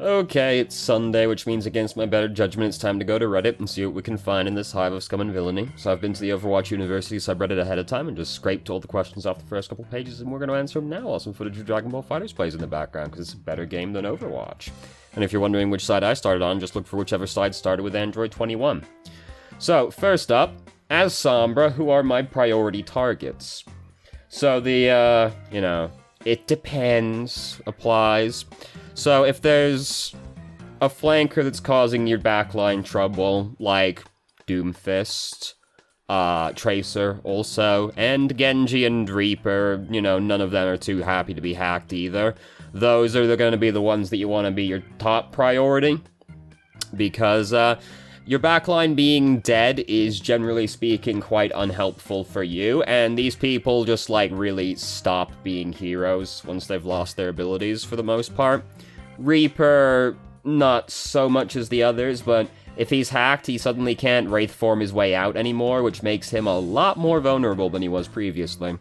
Okay, it's Sunday, which means against my better judgment it's time to go to Reddit and see what we can find in this hive of scum and villainy. So I've been to the Overwatch University subreddit ahead of time and just scraped all the questions off the first couple pages, and we're going to answer them now while some footage of Dragon Ball FighterZ plays in the background, because it's a better game than Overwatch. And if you're wondering which side I started on, just look for whichever side started with Android 21. So, first up, as Sombra, who are my priority targets? So the, it depends applies. So if there's a flanker that's causing your backline trouble, like Doomfist, Tracer also, and Genji and Reaper, none of them are too happy to be hacked either. Those are going to be the ones that you want to be your top priority, because your backline being dead is, generally speaking, quite unhelpful for you, and these people just, really stop being heroes once they've lost their abilities, for the most part. Reaper, not so much as the others, but if he's hacked, he suddenly can't Wraith form his way out anymore, which makes him a lot more vulnerable than he was previously.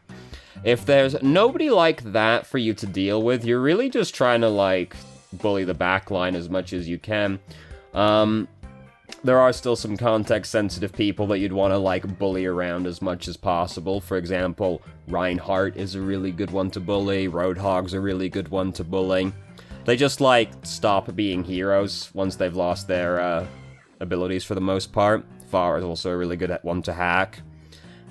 If there's nobody like that for you to deal with, you're really just trying to, bully the backline as much as you can. There are still some context-sensitive people that you'd want to, bully around as much as possible. For example, Reinhardt is a really good one to bully, Roadhog's a really good one to bully. They just, stop being heroes once they've lost their, abilities for the most part. Pharah is also a really good one to hack.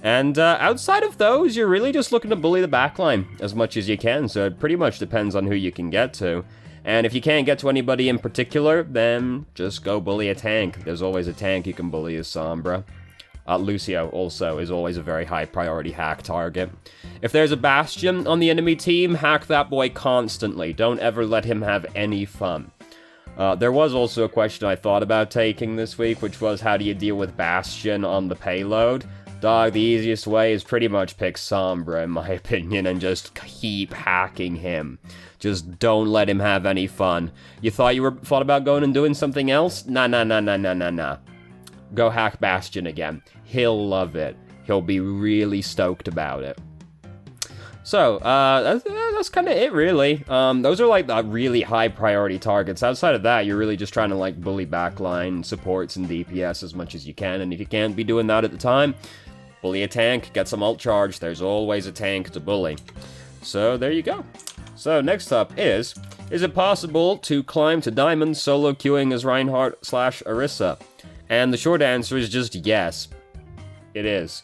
And, outside of those, you're really just looking to bully the backline as much as you can, so it pretty much depends on who you can get to. And if you can't get to anybody in particular, then just go bully a tank. There's always a tank you can bully as Sombra. Lucio also is always a very high priority hack target. If there's a Bastion on the enemy team, hack that boy constantly. Don't ever let him have any fun. There was also a question I thought about taking this week, which was how do you deal with Bastion on the payload? Dog, the easiest way is pretty much pick Sombra, in my opinion, and just keep hacking him. Just don't let him have any fun. You thought about going and doing something else? Nah. Go hack Bastion again. He'll love it. He'll be really stoked about it. So, that's kind of it, really. Those are, the really high priority targets. Outside of that, you're really just trying to, bully backline supports and DPS as much as you can, and if you can't be doing that at the time, bully a tank, get some ult charge. There's always a tank to bully. So, there you go. So, next up is it possible to climb to Diamond solo queuing as Reinhardt/Orisa? And the short answer is just yes. It is.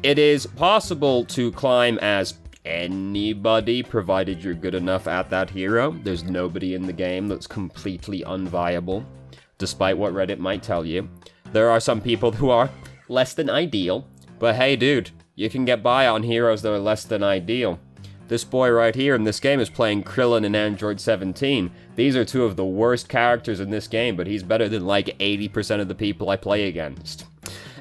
It is possible to climb as anybody, provided you're good enough at that hero. There's nobody in the game that's completely unviable, despite what Reddit might tell you. There are some people who are less than ideal, but hey dude, you can get by on heroes that are less than ideal. This boy right here in this game is playing Krillin in Android 17. These are two of the worst characters in this game, but he's better than 80% of the people I play against.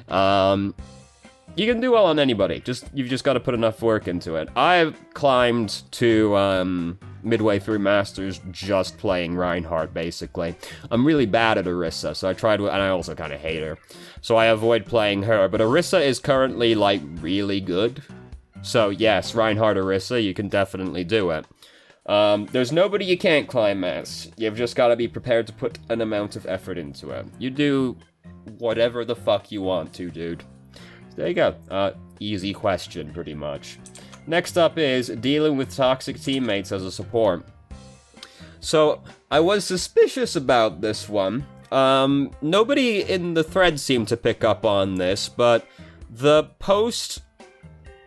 You can do well on anybody, you've just got to put enough work into it. I've climbed to midway through Masters just playing Reinhardt, basically. I'm really bad at Orisa, so I try to, and I also kind of hate her, so I avoid playing her, but Orisa is currently, really good. So yes, Reinhardt Orisa, you can definitely do it. There's nobody you can't climb as. You've just got to be prepared to put an amount of effort into it. You do whatever the fuck you want to, dude. So there you go. Easy question, pretty much. Next up is dealing with toxic teammates as a support. So, I was suspicious about this one. Nobody in the thread seemed to pick up on this, but the post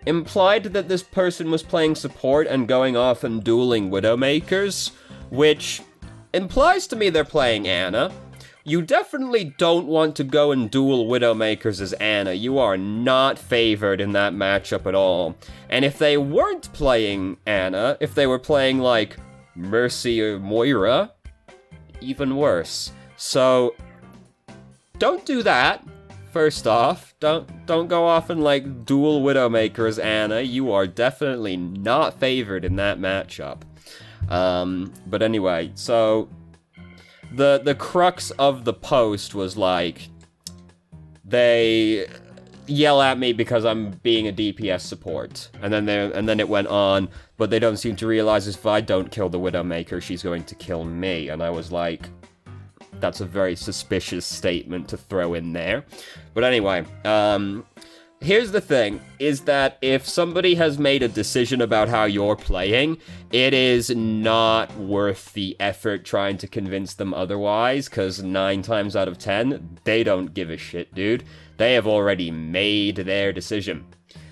implied that this person was playing support and going off and dueling Widowmakers, which implies to me they're playing Ana. You definitely don't want to go and duel Widowmakers as Ana. You are not favored in that matchup at all. And if they weren't playing Ana, if they were playing, Mercy or Moira, even worse. So, don't do that. First off, don't go off and duel Widowmaker as Ana. You are definitely not favored in that matchup. But anyway, so the crux of the post was they yell at me because I'm being a DPS support. And then it went on, but they don't seem to realize if I don't kill the Widowmaker, she's going to kill me. And I was like, that's a very suspicious statement to throw in there. But anyway, here's the thing, is that if somebody has made a decision about how you're playing, it is not worth the effort trying to convince them otherwise, because 9 times out of 10, they don't give a shit, dude. They have already made their decision.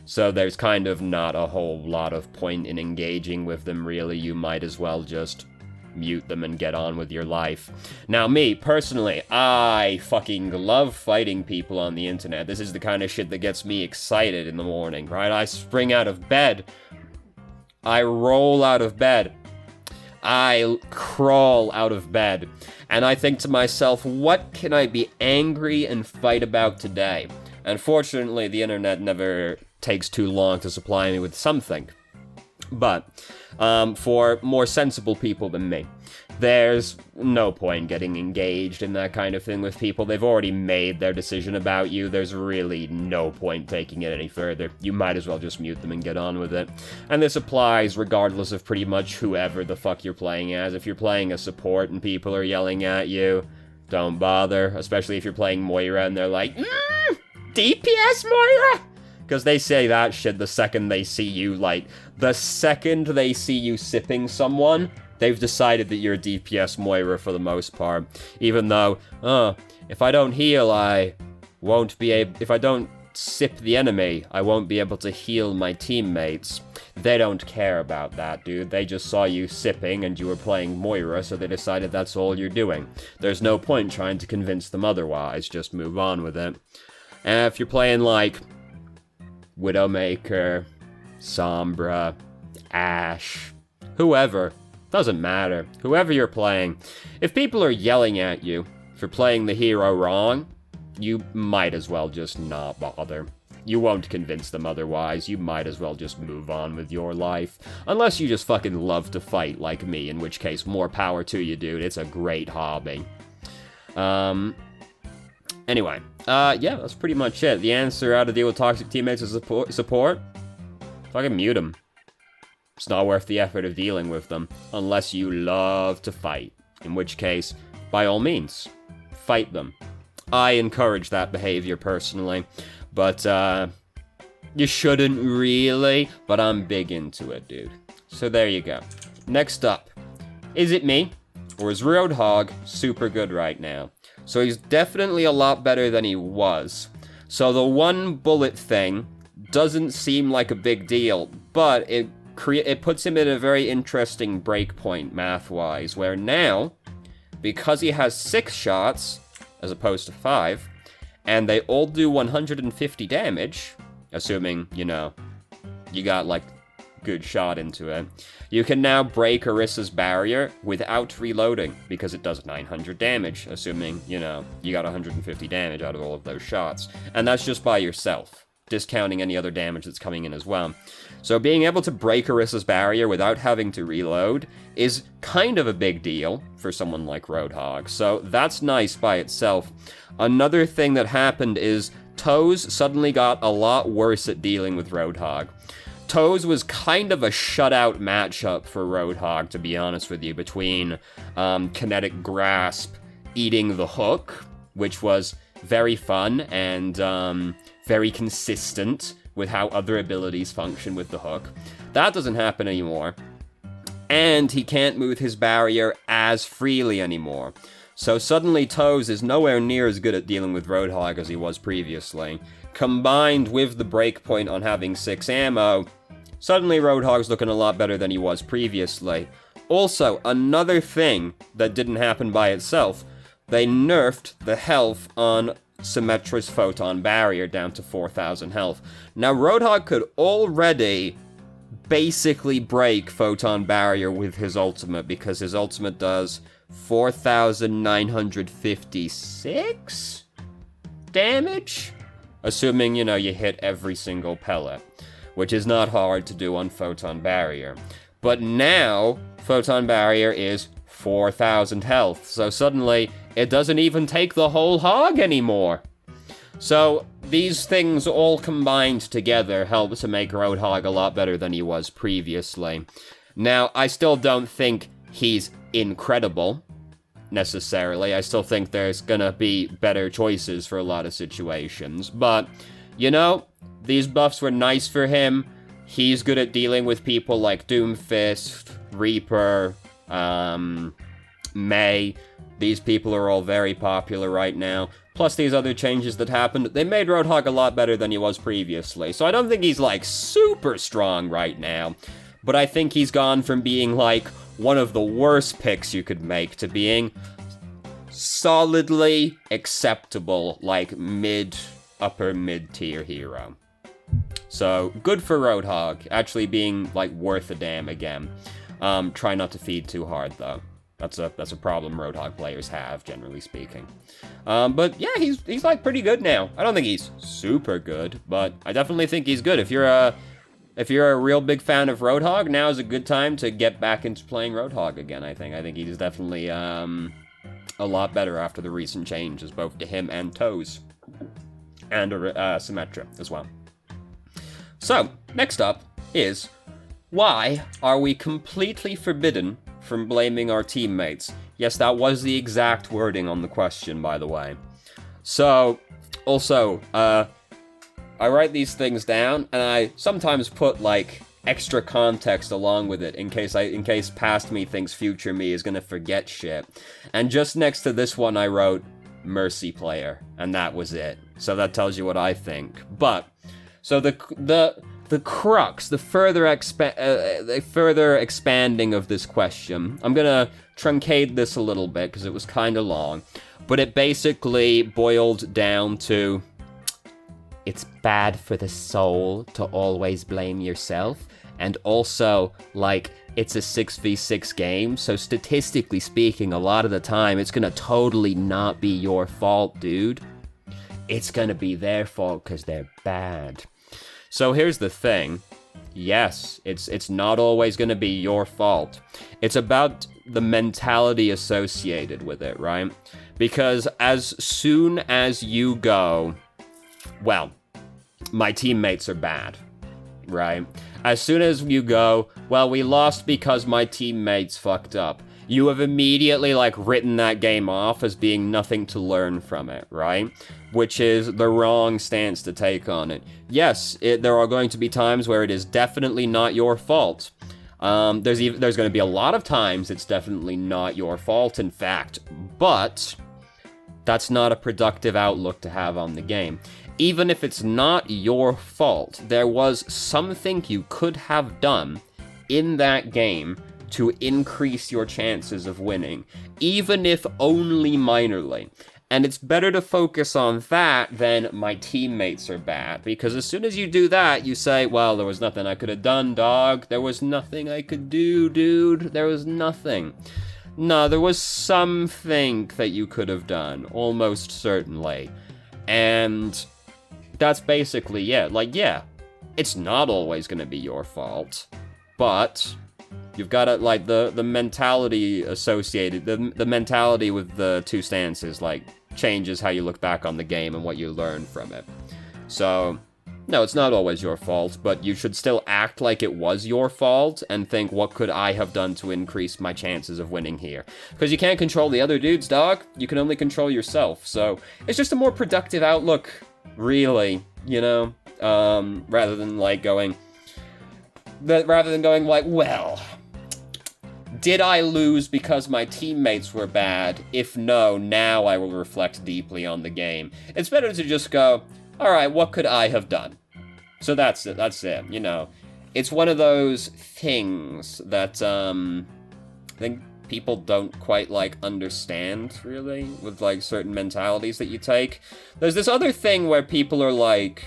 So there's kind of not a whole lot of point in engaging with them, really. You might as well just mute them and get on with your life. Now, me, personally, I fucking love fighting people on the internet. This is the kind of shit that gets me excited in the morning, right? I spring out of bed. I roll out of bed. I crawl out of bed. And I think to myself, what can I be angry and fight about today? Unfortunately, the internet never takes too long to supply me with something. But for more sensible people than me, there's no point getting engaged in that kind of thing with people. They've already made their decision about you. There's really no point taking it any further. You might as well just mute them and get on with it. And this applies regardless of pretty much whoever the fuck you're playing as. If you're playing a support and people are yelling at you, don't bother. Especially if you're playing Moira and they're like, DPS Moira! Because they say that shit the second they see you, like, the second they see you sipping someone, they've decided that you're a DPS Moira for the most part. Even though, if I don't heal, I won't be able, if I don't sip the enemy, I won't be able to heal my teammates. They don't care about that, dude. They just saw you sipping and you were playing Moira, so they decided that's all you're doing. There's no point trying to convince them otherwise, just move on with it. And if you're playing, like, Widowmaker, Sombra, Ashe, whoever, doesn't matter. Whoever you're playing, if people are yelling at you for playing the hero wrong, you might as well just not bother. You won't convince them otherwise. You might as well just move on with your life. Unless you just fucking love to fight like me, in which case, more power to you, dude. It's a great hobby. Anyway, yeah, that's pretty much it. The answer how to deal with toxic teammates as support? Fucking mute them. It's not worth the effort of dealing with them, unless you love to fight. In which case, by all means, fight them. I encourage that behavior personally, but, you shouldn't really, but I'm big into it, dude. So there you go. Next up, is it me, or is Roadhog super good right now? So he's definitely a lot better than he was. So the one bullet thing doesn't seem like a big deal, but it puts him in a very interesting breakpoint math-wise, where now, because he has 6 shots, as opposed to 5, and they all do 150 damage, assuming, you know, you got, like, good shot into it, you can now break Orissa's barrier without reloading, because it does 900 damage, assuming, you know, you got 150 damage out of all of those shots. And that's just by yourself, discounting any other damage that's coming in as well. So being able to break Orissa's barrier without having to reload is kind of a big deal for someone like Roadhog, so that's nice by itself. Another thing that happened is Toes suddenly got a lot worse at dealing with Roadhog. Toes was kind of a shutout matchup for Roadhog, to be honest with you, between Kinetic Grasp eating the hook, which was very fun and very consistent with how other abilities function with the hook. That doesn't happen anymore. And he can't move his barrier as freely anymore. So suddenly Toes is nowhere near as good at dealing with Roadhog as he was previously. Combined with the breakpoint on having 6 ammo, suddenly Roadhog's looking a lot better than he was previously. Also, another thing that didn't happen by itself, they nerfed the health on Symmetra's Photon Barrier down to 4,000 health. Now, Roadhog could already basically break Photon Barrier with his ultimate, because his ultimate does 4,956 damage? Assuming, you know, you hit every single pellet, which is not hard to do on Photon Barrier. But now, Photon Barrier is 4,000 health, so suddenly, it doesn't even take the whole hog anymore. So, these things all combined together help to make Roadhog a lot better than he was previously. Now, I still don't think he's incredible, necessarily. I still think there's gonna be better choices for a lot of situations. But, you know, these buffs were nice for him. He's good at dealing with people like Doomfist, Reaper, May. These people are all very popular right now. Plus these other changes that happened, they made Roadhog a lot better than he was previously. So I don't think he's, like, super strong right now. But I think he's gone from being, like, one of the worst picks you could make to being solidly acceptable, like, upper mid-tier hero. So, good for Roadhog, actually being, like, worth a damn again. Try not to feed too hard, though. That's a problem Roadhog players have, generally speaking. But yeah, he's like pretty good now. I don't think he's super good, but I definitely think he's good. If you're a real big fan of Roadhog, now is a good time to get back into playing Roadhog again, I think. I think he's definitely a lot better after the recent changes, both to him and Toes. And Symmetra as well. So, next up is, why are we completely forbidden from blaming our teammates? Yes, that was the exact wording on the question, by the way. So, also, I write these things down, and I sometimes put, like, extra context along with it in case past me thinks future me is gonna forget shit. And just next to this one I wrote, Mercy player, and that was it. So that tells you what I think. But, so the crux, the further expanding of this question, I'm gonna truncate this a little bit because it was kind of long, but it basically boiled down to, it's bad for the soul to always blame yourself, and also, like, it's a 6v6 game, so statistically speaking, a lot of the time, it's gonna totally not be your fault, dude. It's gonna be their fault because they're bad. So here's the thing. Yes, it's not always gonna be your fault. It's about the mentality associated with it, right? Because as soon as you go, well, my teammates are bad, right? As soon as you go, well, we lost because my teammates fucked up, you have immediately, like, written that game off as being nothing to learn from it, right? Which is the wrong stance to take on it. Yes, there are going to be times where it is definitely not your fault. There's going to be a lot of times it's definitely not your fault, in fact, but that's not a productive outlook to have on the game. Even if it's not your fault, there was something you could have done in that game to increase your chances of winning, even if only minorly. And it's better to focus on that than my teammates are bad, because as soon as you do that, you say, well, there was nothing I could have done, dog. There was nothing I could do, dude. There was nothing. No, there was something that you could have done, almost certainly. And that's basically it. Like, yeah, it's not always going to be your fault, but you've got to, like, the mentality associated, the mentality with the two stances, like, changes how you look back on the game and what you learn from it. So, no, it's not always your fault, but you should still act like it was your fault and think, what could I have done to increase my chances of winning here? Because you can't control the other dudes, dog. You can only control yourself. So, it's just a more productive outlook, really, you know? Rather than going like, well, did I lose because my teammates were bad? If no, now I will reflect deeply on the game. It's better to just go, alright, what could I have done? So that's it, you know. It's one of those things that, I think people don't quite, understand, really, with, certain mentalities that you take. There's this other thing where people are like,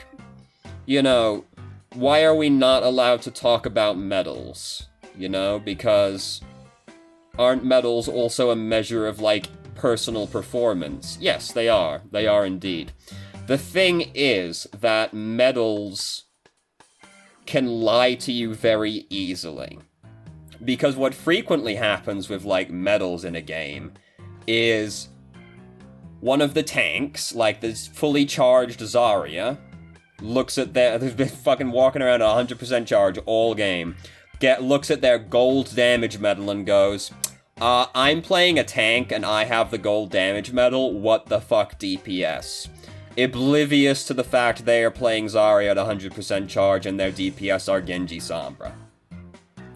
you know, why are we not allowed to talk about medals? You know, because aren't medals also a measure of, personal performance? Yes, they are. They are indeed. The thing is that medals can lie to you very easily. Because what frequently happens with, medals in a game is one of the tanks, like this fully charged Zarya, looks at they've been fucking walking around at 100% charge all game, looks at their gold damage medal and goes, I'm playing a tank and I have the gold damage medal, what the fuck DPS? Oblivious to the fact they are playing Zarya at 100% charge and their DPS are Genji Sombra.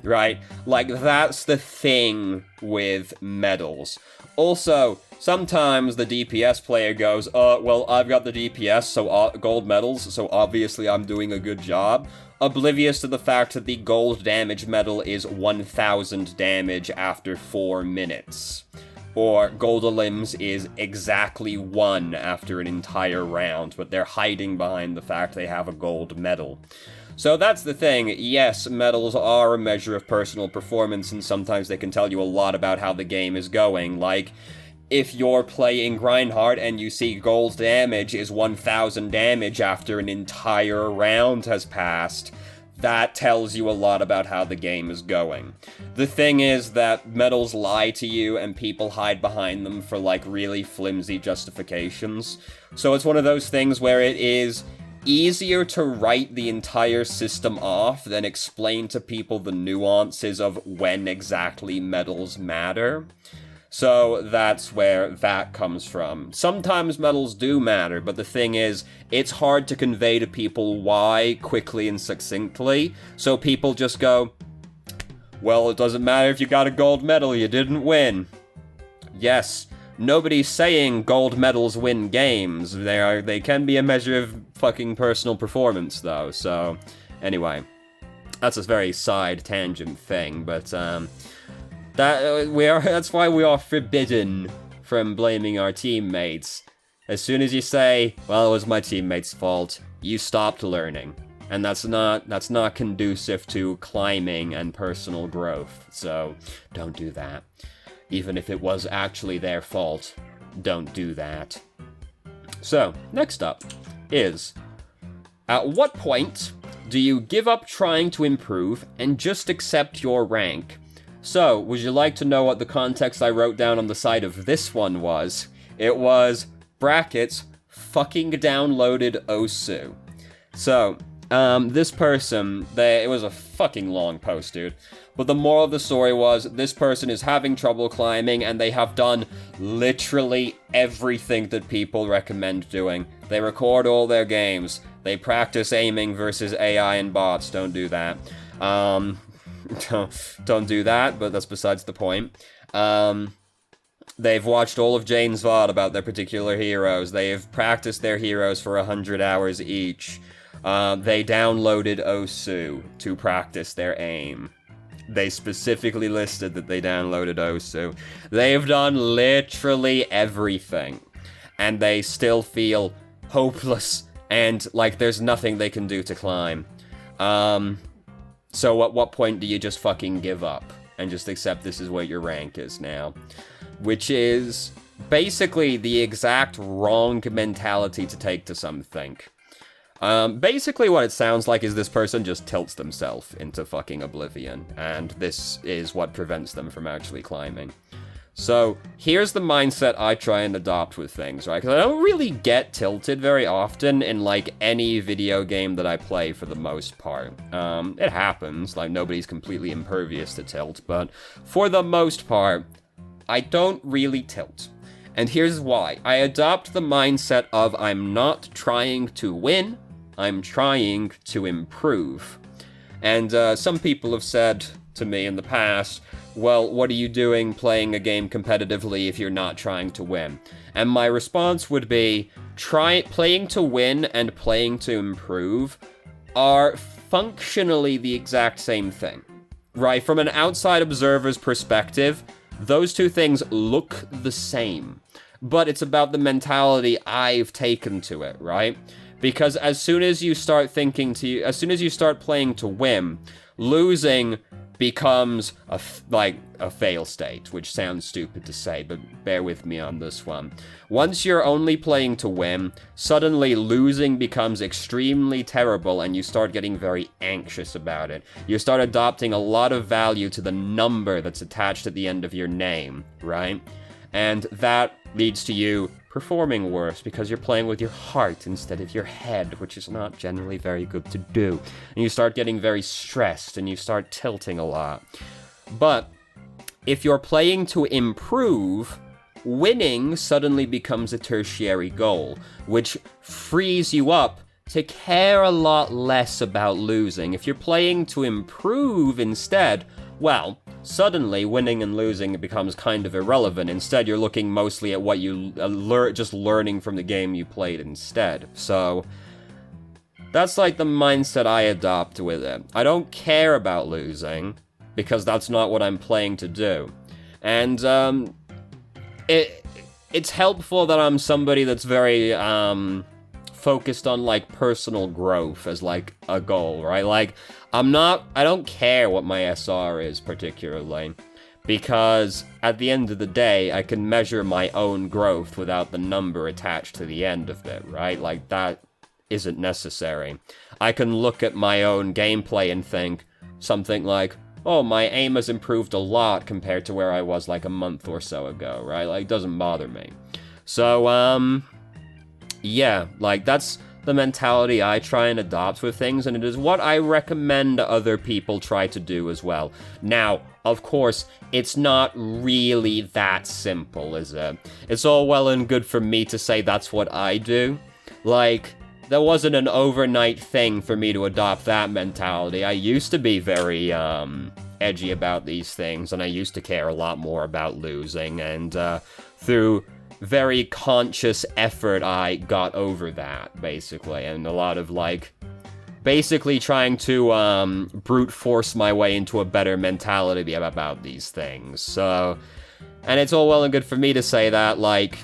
Right? Like, that's the thing with medals. Also, sometimes the DPS player goes, well, I've got the DPS, so gold medals, so obviously I'm doing a good job. Oblivious to the fact that the gold damage medal is 1000 damage after 4 minutes. Or Gold Limbs is exactly 1 after an entire round, but they're hiding behind the fact they have a gold medal. So that's the thing. Yes, medals are a measure of personal performance, and sometimes they can tell you a lot about how the game is going. Like, if you're playing Grindhard and you see gold damage is 1000 damage after an entire round has passed, that tells you a lot about how the game is going. The thing is that medals lie to you and people hide behind them for, like, really flimsy justifications. So it's one of those things where it is easier to write the entire system off than explain to people the nuances of when exactly medals matter. So that's where that comes from. Sometimes medals do matter, but the thing is, it's hard to convey to people why quickly and succinctly, so people just go, well, it doesn't matter if you got a gold medal, you didn't win. Yes, nobody's saying gold medals win games. They can be a measure of fucking personal performance, though, so anyway. That's a very side tangent thing, but, that's why we are forbidden from blaming our teammates. As soon as you say, well, it was my teammate's fault, you stopped learning. And that's not conducive to climbing and personal growth. So, don't do that. Even if it was actually their fault, don't do that. So, next up is, at what point do you give up trying to improve and just accept your rank? So, would you like to know what the context I wrote down on the side of this one was? It was, brackets, fucking downloaded Osu. So, this person, it was a fucking long post, dude. But the moral of the story was, this person is having trouble climbing, and they have done literally everything that people recommend doing. They record all their games. They practice aiming versus AI and bots. Don't do that. Don't do that, but that's besides the point. They've watched all of Jane's VoD about their particular heroes. They've practiced their heroes for 100 hours each. They downloaded Osu to practice their aim. They specifically listed that they downloaded Osu. They've done literally everything. And they still feel hopeless and like there's nothing they can do to climb. So at what point do you just fucking give up and just accept this is what your rank is now? Which is basically the exact wrong mentality to take to something. Basically what it sounds like is this person just tilts themselves into fucking oblivion, and this is what prevents them from actually climbing. So, here's the mindset I try and adopt with things, right? Because I don't really get tilted very often in, like, any video game that I play for the most part. It happens, like, nobody's completely impervious to tilt, but for the most part, I don't really tilt. And here's why. I adopt the mindset of I'm not trying to win, I'm trying to improve. And some people have said to me in the past, well, what are you doing playing a game competitively if you're not trying to win? And my response would be, playing to win and playing to improve are functionally the exact same thing. Right? From an outside observer's perspective, those two things look the same. But it's about the mentality I've taken to it, right? Because as soon as you start playing to win, losing becomes a fail state, which sounds stupid to say, but bear with me on this one. Once you're only playing to win, suddenly losing becomes extremely terrible and you start getting very anxious about it. You start adopting a lot of value to the number that's attached at the end of your name, right? And that leads to you performing worse because you're playing with your heart instead of your head, which is not generally very good to do. And you start getting very stressed and you start tilting a lot. But if you're playing to improve, winning suddenly becomes a tertiary goal, which frees you up to care a lot less about losing. If you're playing to improve instead, well, suddenly winning and losing becomes kind of irrelevant. Instead, you're looking mostly at what you just learning from the game you played instead. So that's like the mindset I adopt with it. I don't care about losing because that's not what I'm playing to do. And it's helpful that I'm somebody that's very focused on like personal growth as like a goal, right? Like I don't care what my SR is particularly, because at the end of the day, I can measure my own growth without the number attached to the end of it, right? Like that isn't necessary. I can look at my own gameplay and think something like, oh, my aim has improved a lot compared to where I was like a month or so ago, right? Like, it doesn't bother me. So, yeah, like, that's the mentality I try and adopt with things, and it is what I recommend other people try to do as well. Now, of course, it's not really that simple, is it? It's all well and good for me to say that's what I do. Like, there wasn't an overnight thing for me to adopt that mentality. I used to be very, edgy about these things, and I used to care a lot more about losing, and, through very conscious effort, I got over that, basically, and a lot of, like, basically trying to, brute force my way into a better mentality about these things, so, and it's all well and good for me to say that, like,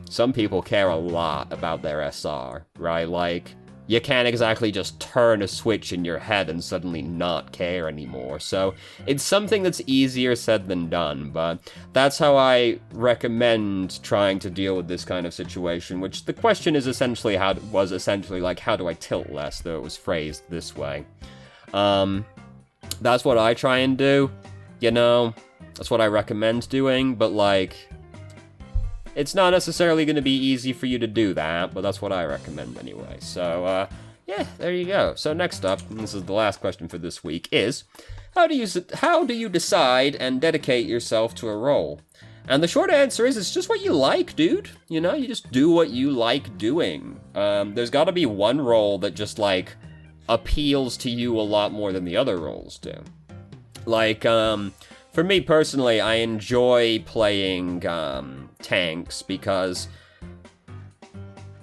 some people care a lot about their SR, right? Like, you can't exactly just turn a switch in your head and suddenly not care anymore. So it's something that's easier said than done, but that's how I recommend trying to deal with this kind of situation, which the question is essentially how do I tilt less, though it was phrased this way. That's what I try and do, you know, that's what I recommend doing, but like, it's not necessarily going to be easy for you to do that, but that's what I recommend anyway. So, yeah, there you go. So next up, and this is the last question for this week, is how do you decide and dedicate yourself to a role? And the short answer is it's just what you like, dude. You know, you just do what you like doing. There's got to be one role that just, like, appeals to you a lot more than the other roles do. Like, for me personally, I enjoy playing tanks because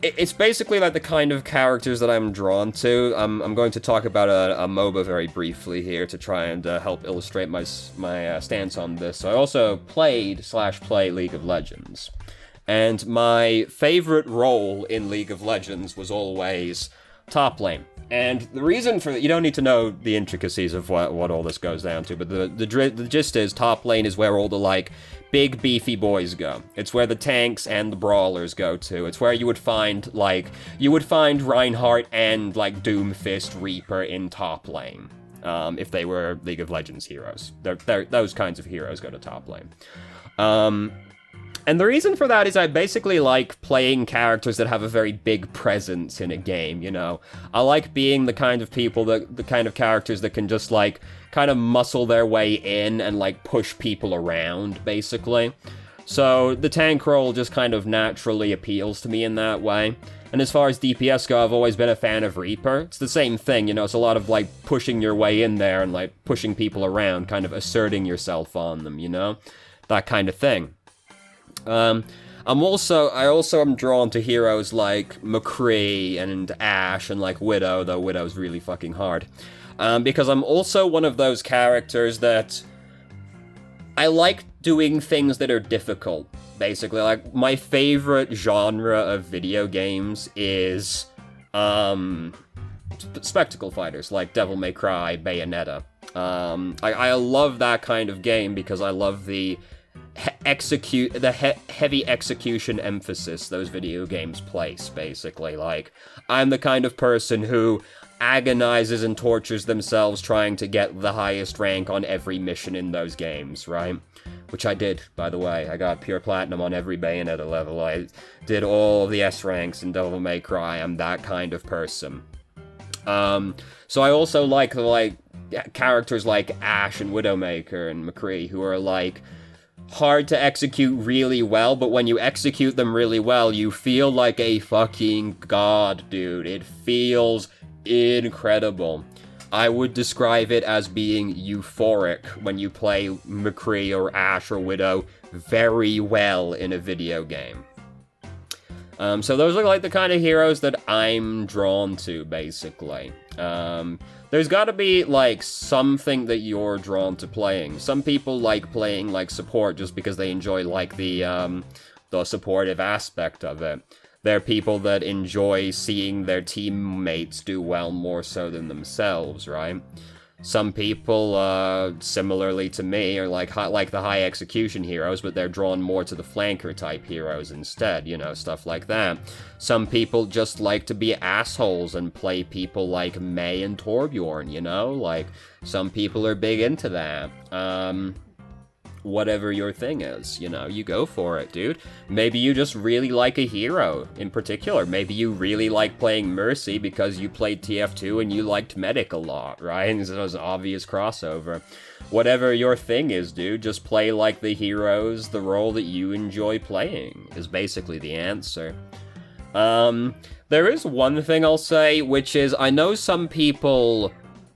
it's basically like the kind of characters that I'm drawn to. I'm going to talk about a MOBA very briefly here to try and help illustrate my stance on this. So I also play League of Legends. And my favorite role in League of Legends was always top lane. And the reason for that, you don't need to know the intricacies of what all this goes down to, but the gist is top lane is where all the, like, big beefy boys go. It's where the tanks and the brawlers go to. It's where you would find Reinhardt and, like, Doomfist, Reaper in top lane, if they were League of Legends heroes. Those kinds of heroes go to top lane. And the reason for that is I basically like playing characters that have a very big presence in a game, you know? I like being the kind of characters that can just, like, kind of muscle their way in and, like, push people around, basically. So the tank role just kind of naturally appeals to me in that way. And as far as DPS go, I've always been a fan of Reaper. It's the same thing, you know, it's a lot of, like, pushing your way in there and, like, pushing people around, kind of asserting yourself on them, you know? That kind of thing. I also am drawn to heroes like McCree and Ashe and, like, Widow, though Widow's really fucking hard. Because I'm also one of those characters that I like doing things that are difficult, basically. Like, my favorite genre of video games is, spectacle fighters, like Devil May Cry, Bayonetta. I love that kind of game because I love the heavy execution emphasis those video games place, basically. Like, I'm the kind of person who agonizes and tortures themselves trying to get the highest rank on every mission in those games, right? which I did, by the way. I got pure platinum on every Bayonetta level. I did all the S ranks in Devil May Cry. I'm that kind of person. So I also like characters like Ash and Widowmaker and McCree, who are like hard to execute really well, but when you execute them really well, you feel like a fucking god, dude. It feels incredible. I would describe it as being euphoric when you play McCree or Ash or Widow very well in a video game. So those are like the kind of heroes that I'm drawn to, basically. There's gotta be like something that you're drawn to playing. Some people like playing like support just because they enjoy like the supportive aspect of it. There are people that enjoy seeing their teammates do well more so than themselves, right? Some people, similarly to me, are like the high execution heroes, but they're drawn more to the flanker type heroes instead, you know, stuff like that. Some people just like to be assholes and play people like Mei and Torbjorn, you know? Like, some people are big into that. Whatever your thing is, you know, you go for it, dude. Maybe you just really like a hero in particular. Maybe you really like playing Mercy because you played TF2 and you liked Medic a lot, right? And it was an obvious crossover. Whatever your thing is, dude, just play like the heroes, the role that you enjoy playing is basically the answer. There is one thing I'll say, which is I know some people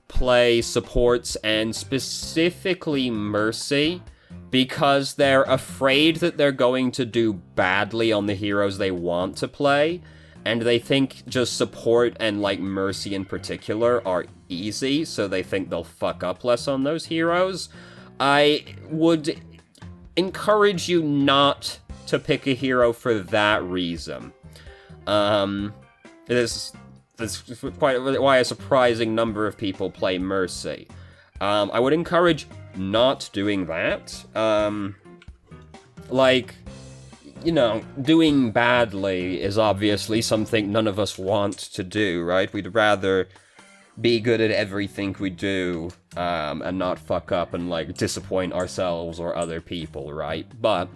play supports and specifically Mercy because they're afraid that they're going to do badly on the heroes they want to play, and they think just support and, like, Mercy in particular are easy, so they think they'll fuck up less on those heroes. I would encourage you not to pick a hero for that reason. This is quite why a surprising number of people play Mercy. I would encourage not doing that. Like, you know, doing badly is obviously something none of us want to do, right? We'd rather be good at everything we do, and not fuck up and, like, disappoint ourselves or other people, right? But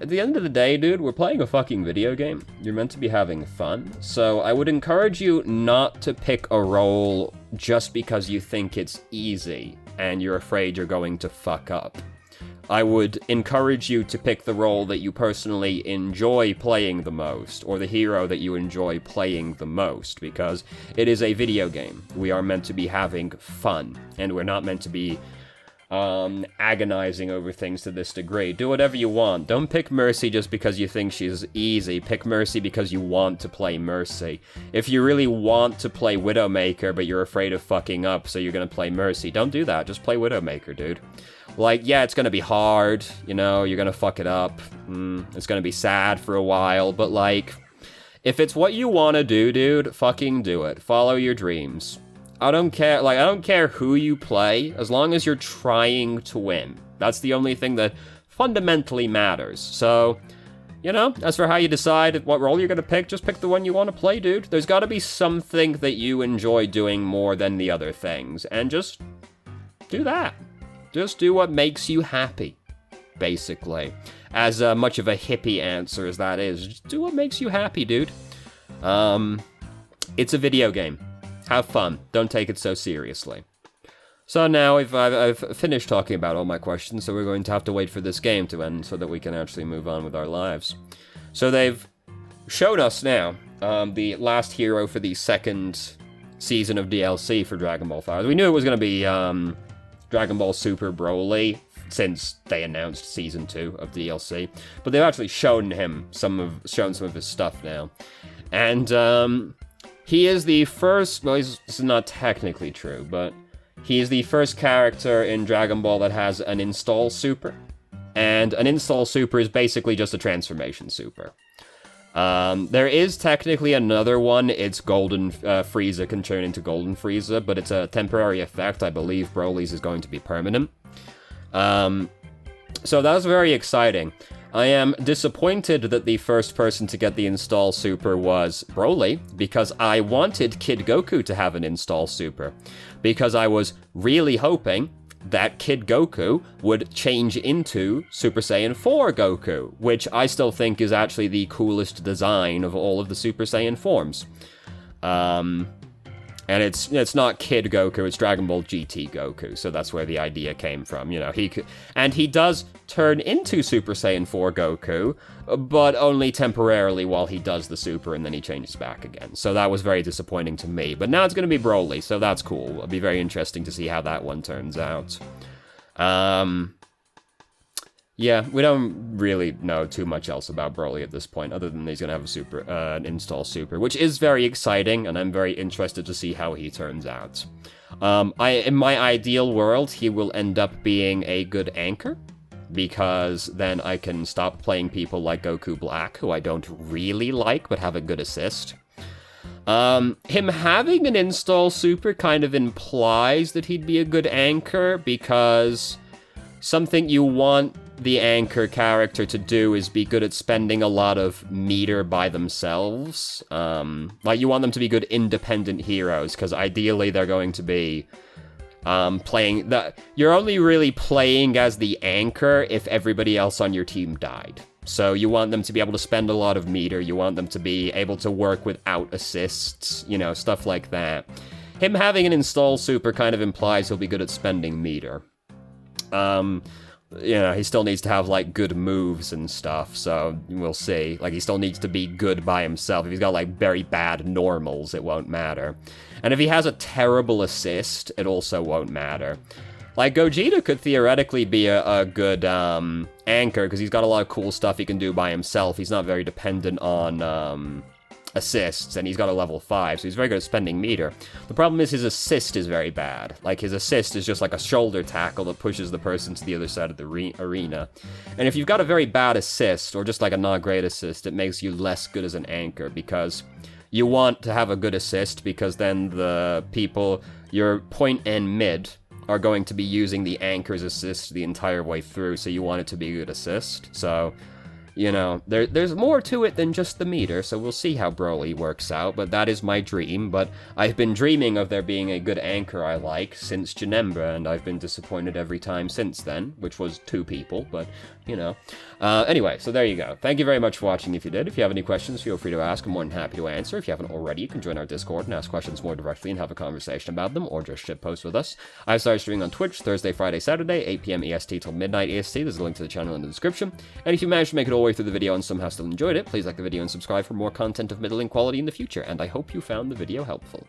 at the end of the day, dude, we're playing a fucking video game. You're meant to be having fun. So I would encourage you not to pick a role just because you think it's easy and you're afraid you're going to fuck up. I would encourage you to pick the role that you personally enjoy playing the most, or the hero that you enjoy playing the most, because it is a video game. We are meant to be having fun, and we're not meant to be agonizing over things to this degree. Do whatever you want. Don't pick Mercy just because you think she's easy. Pick Mercy because you want to play Mercy. If you really want to play Widowmaker, but you're afraid of fucking up, so you're gonna play Mercy, don't do that. Just play Widowmaker, dude. Like, yeah, it's gonna be hard, you know, you're gonna fuck it up. It's gonna be sad for a while, but, like, if it's what you wanna do, dude, fucking do it. Follow your dreams. I don't care who you play, as long as you're trying to win. That's the only thing that fundamentally matters. So, you know, as for how you decide what role you're gonna pick, just pick the one you want to play, dude. There's gotta be something that you enjoy doing more than the other things, and just do that. Just do what makes you happy, basically. As much of a hippie answer as that is, just do what makes you happy, dude. It's a video game. Have fun. Don't take it so seriously. So now I've finished talking about all my questions, so we're going to have to wait for this game to end so that we can actually move on with our lives. So they've showed us now the last hero for the second season of DLC for Dragon Ball FighterZ. We knew it was going to be Dragon Ball Super Broly since they announced Season 2 of DLC, but they've actually shown some of his stuff now. And he is the first, well, this is not technically true, but he is the first character in Dragon Ball that has an install super. And an install super is basically just a transformation super. There is technically another one. It's Golden Frieza can turn into Golden Frieza, but it's a temporary effect. I believe Broly's is going to be permanent. So that was very exciting. I am disappointed that the first person to get the install super was Broly, because I wanted Kid Goku to have an install super. Because I was really hoping, that Kid Goku would change into Super Saiyan 4 Goku, which I still think is actually the coolest design of all of the Super Saiyan forms. And it's not Kid Goku, it's Dragon Ball GT Goku, so that's where the idea came from, you know, he does turn into Super Saiyan 4 Goku, but only temporarily while he does the Super, and then he changes back again, so that was very disappointing to me, but now it's gonna be Broly, so that's cool. It'll be very interesting to see how that one turns out. Yeah, we don't really know too much else about Broly at this point, other than he's going to have a super, an install super, which is very exciting, and I'm very interested to see how he turns out. In my ideal world, he will end up being a good anchor, because then I can stop playing people like Goku Black, who I don't really like, but have a good assist. Him having an install super kind of implies that he'd be a good anchor, because something you want the anchor character to do is be good at spending a lot of meter by themselves. Like, you want them to be good independent heroes, because ideally they're going to be playing... You're only really playing as the anchor if everybody else on your team died. So you want them to be able to spend a lot of meter, you want them to be able to work without assists, you know, stuff like that. Him having an install super kind of implies he'll be good at spending meter. You know, he still needs to have, like, good moves and stuff, so we'll see. Like, he still needs to be good by himself. If he's got, like, very bad normals, it won't matter. And if he has a terrible assist, it also won't matter. Like, Gogeta could theoretically be a good, anchor, because he's got a lot of cool stuff he can do by himself. He's not very dependent on, assists, and he's got a level 5, so he's very good at spending meter. The problem is his assist is very bad. Like, his assist is just like a shoulder tackle that pushes the person to the other side of the arena. And if you've got a very bad assist, or just like a not great assist, it makes you less good as an anchor, because you want to have a good assist, because then the people, your point and mid, are going to be using the anchor's assist the entire way through, so you want it to be a good assist. So, you know, there's more to it than just the meter, so we'll see how Broly works out, but that is my dream. But I've been dreaming of there being a good anchor I like since Janemba, and I've been disappointed every time since then, which was 2 people, but, you know. Anyway, so there you go. Thank you very much for watching if you did. If you have any questions, feel free to ask. I'm more than happy to answer. If you haven't already, you can join our Discord and ask questions more directly and have a conversation about them, or just shitpost with us. I started streaming on Twitch Thursday, Friday, Saturday, 8 p.m. EST till midnight EST. There's a link to the channel in the description. And if you managed to make it all the way through the video and somehow still enjoyed it, please like the video and subscribe for more content of middling quality in the future, and I hope you found the video helpful.